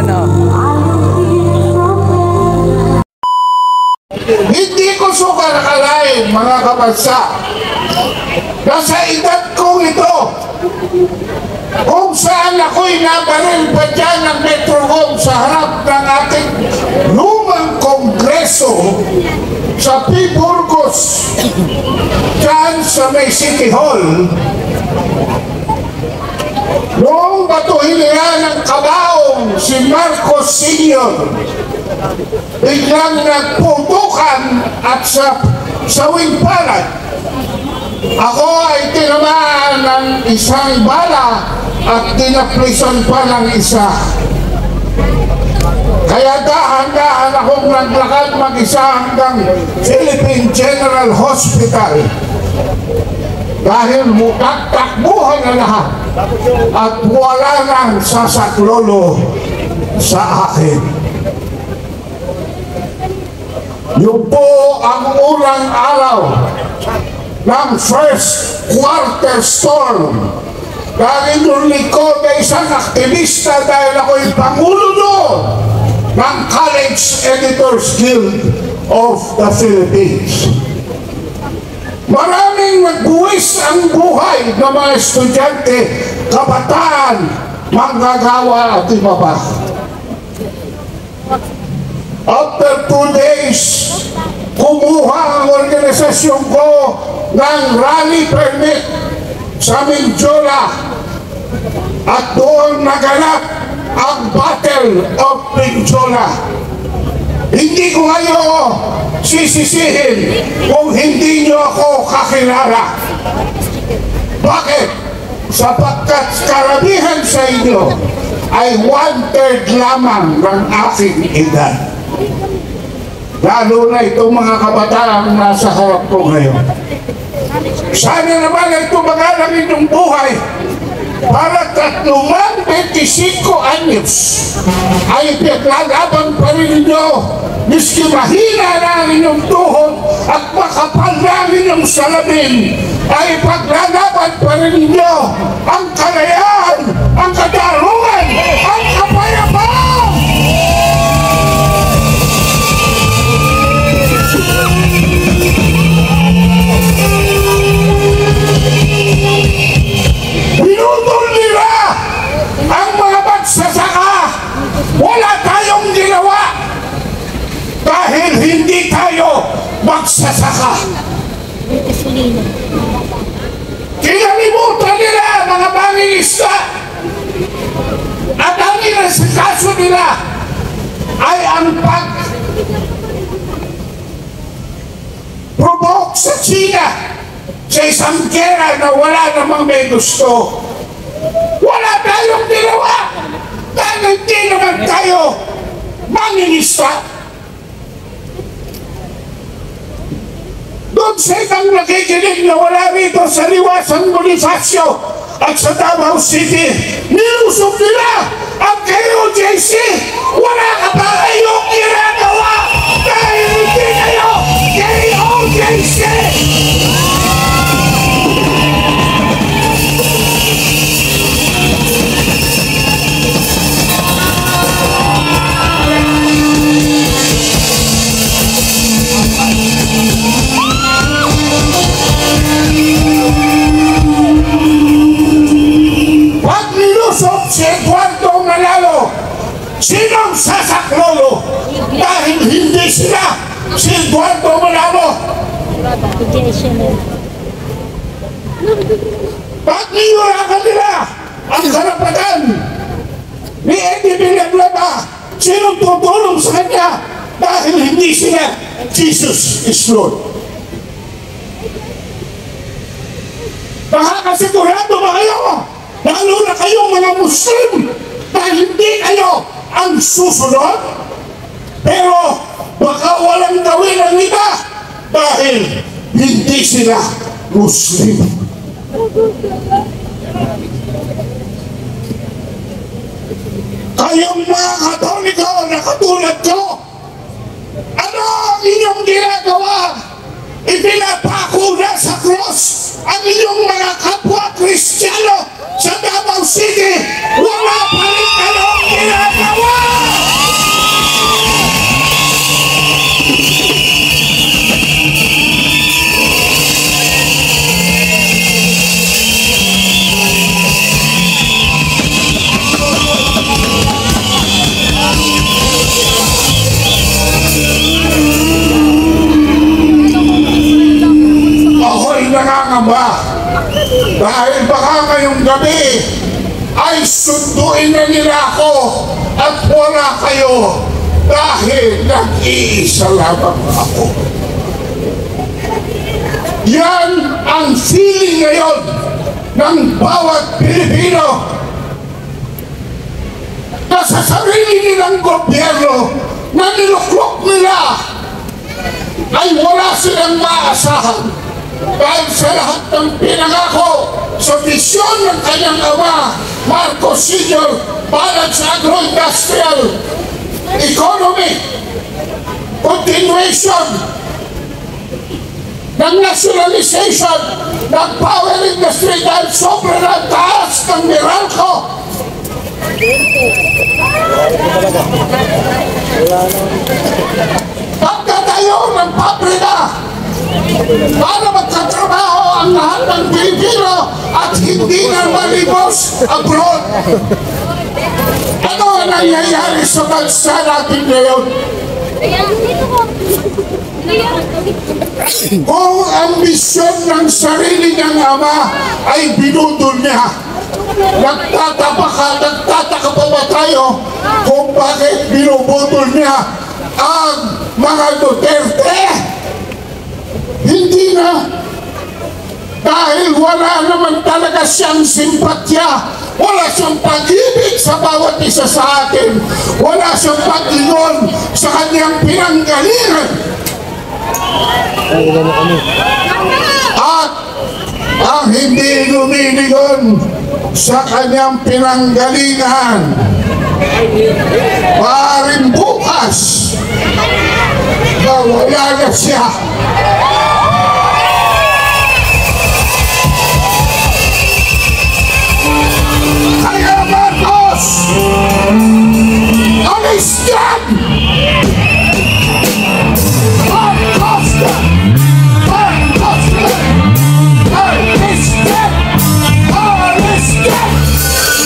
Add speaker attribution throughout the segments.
Speaker 1: ano.
Speaker 2: Hindi ko suka nakalain, mga kabansa, na sa edad kong ito, kung saan ako'y nabaril pa dyan ng Metrocom sa harap ng ating lumang kongreso sa P. Burgos, dyan sa may City Hall, noong batuhilihan ng kabaong si Marcos Sr. biglang nagputukan at sa sawing palad, ako ay tinamaan ng isang bala at dinaplisan pa ng isa. Kaya dahan-dahan akong naglakad mag-isa hanggang Philippine General Hospital dahil takbuhan na lahat at wala nang sasaklolo sa akin. Yun po ang unang araw ng first quarter storm dahil inulit ko na isang aktivista dahil ako'y pangulo doon ng College Editors Guild of the Philippines. Maraming nagbuwis ang buhay ng mga estudyante, kabataan, manggagawa at iba pa. After 2 days, kumuha ang organisasyon ko ng rally permit sa Mindiola at doon naganap ang Battle of Mindiola. Hindi ko kayo sisisihin kung hindi nyo ako kakilala. Bakit? Sapagkat karamihan sa inyo ay 1/3 lamang ng aking edad. Lalo na itong mga kabataan nasa harap ko ngayon. Sana naman ay tumagalang inyong buhay para 25 anyos ay pinaglalaban pa rin ninyo miski mahina na ang inyong tuhod at makapal na ang inyong salamin ay paglalaban pa rin ninyo ang kalayaan, ang katarungan, ang kapayapaan! Binutol nila ang mga magsasaka. Wala tayong ginawa dahil hindi tayo magsasaka. Kinalimutan nila mga mangingisda at ang inasikaso nila ay ang pag-provoke sa China sa isang gera na wala namang may gusto. Wala tayong ginawa dahil hindi naman tayo mangingisda. Doon sa ibang nakikinig na wala rito sa Liwasang Bonifacio at sa Davao City, nilusog nila ang KOJC. Wala ka pa kayong ginagawa dahil hindi kayo KOJC. Pag nilusog si Eduardo Manalo, sinong sasaklolo? Dahil hindi sila si Eduardo Manalo. Pag niyurakan nila ang karapatan ni Eddie Villanueva, sinong tutulong sa kanya? Dahil hindi sila Jesus is Lord. Nakakasigurado ba kayo? Lalo na kayong mga Muslim dahil hindi kayo ang susunod? Pero baka walang gawin ang iba dahil hindi sila Muslim. Kayong mga Katoliko na katulad ko, ano ang inyong ginagawa? Ipinapako na sa cross ang inyong mga kapwa Kristiyano sa Davao City. Wala pa rin kayong ginagawa! kinain na nila ako at wala kayo dahil nag-iisa lamang ako. Yan ang feeling ngayon ng bawat Pilipino na sa sarili nilang gobyerno na niluklok nila ay wala silang maasahan dahil sa lahat ng pinangako sa visyon ng kanyang ama Marcos Sr. para sa agro-industrial economy, continuation ng nationalization ng power industry dahil sobrang ang taas ng Meralco. Pagkatayo ng pabrika para magkatrabaho ang lahat ng Pilipino at hindi na malibos abroad. Ano ang nangyayari sa bansa natin ngayon? Kung ang misyon ng sarili niyang ama ay binudol niya, nagtataka pa ba tayo kung bakit binubudol niya ang mga Duterte? Hindi na. Dahil wala naman talaga siyang simpatya, wala siyang pag-ibig sa bawat isa sa atin, wala siyang pag-ingon sa kanyang pinanggalingan. At ang hindi lumiligon sa kanyang pinanggalingan, maaaring bukas na wala na siya. Kaya Marcos, alis yan! Marcos yan! Marcos yan! Alis yan! Alis yan!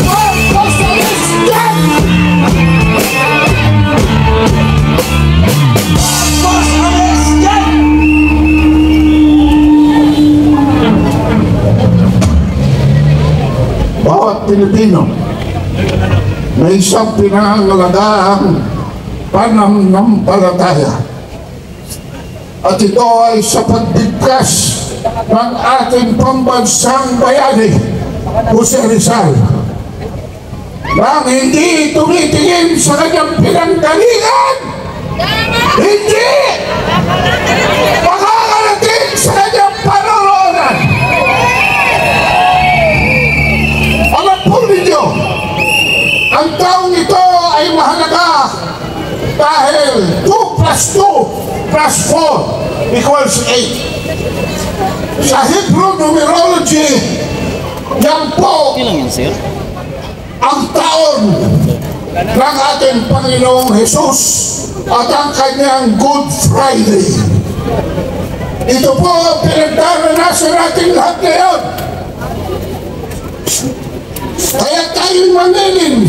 Speaker 2: Marcos, alis yan! Marcos, alis yan! Bawat Pilipino may isang pinangangalagaan pananampalataya. At ito ay sa pagbigkas ng ating pambansang bayani, Jose Rizal, nang hindi tumitingin sa kanyang pinanggalingan. Hindi! Makakarating sa kanyang panunoonan. Alam po ninyo, ang taong ito ay mahalaga dahil 2 plus 2 plus 4 equals 8. Sa Hebrew numerology, yan po ang taon ng ating Panginoong Jesus at ang kanyang Good Friday. Ito po ang pinagdaranasan natin lahat ngayon. Kaya tayo'y mangilin,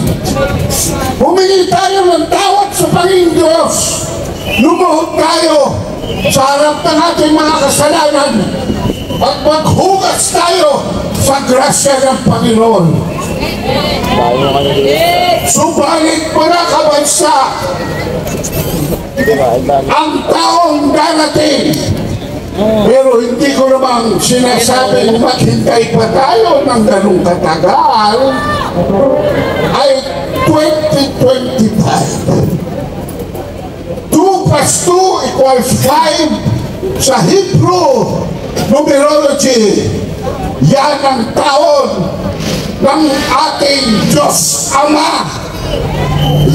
Speaker 2: humingi tayo ng tawad sa Panginoon Diyos, lumuhod tayo sa harap ng ating mga kasalanan at maghugas tayo sa grasya ng Panginoon. Subalit mga kabansa, ang taong darating, pero hindi ko namang sinasabing maghintay pa tayo ng ganung katagal, ay 2025. 2 plus 2 equals 5 sa Hebrew numerology. Yan ang taon ng ating Diyos Ama.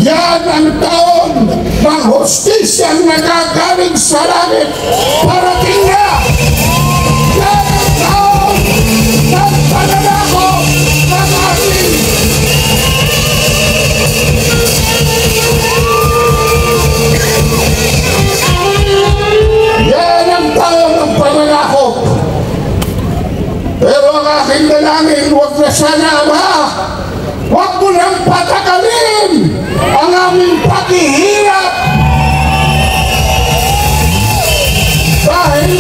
Speaker 2: Yan ang taon ng hostisyang nagagaling sa langit. Parating na! Yan ang taon ng pananako ng ating yan ang taon ng pananako. Pero ang aking dalangin, huwag na sana, Ama, huwag mo nang patagalin ang aming paghihirap dahil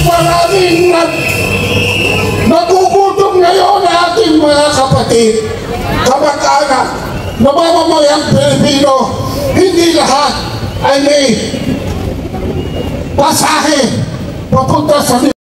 Speaker 2: na mamamayang Pilipino, hindi lahat ay may pasahe papunta sa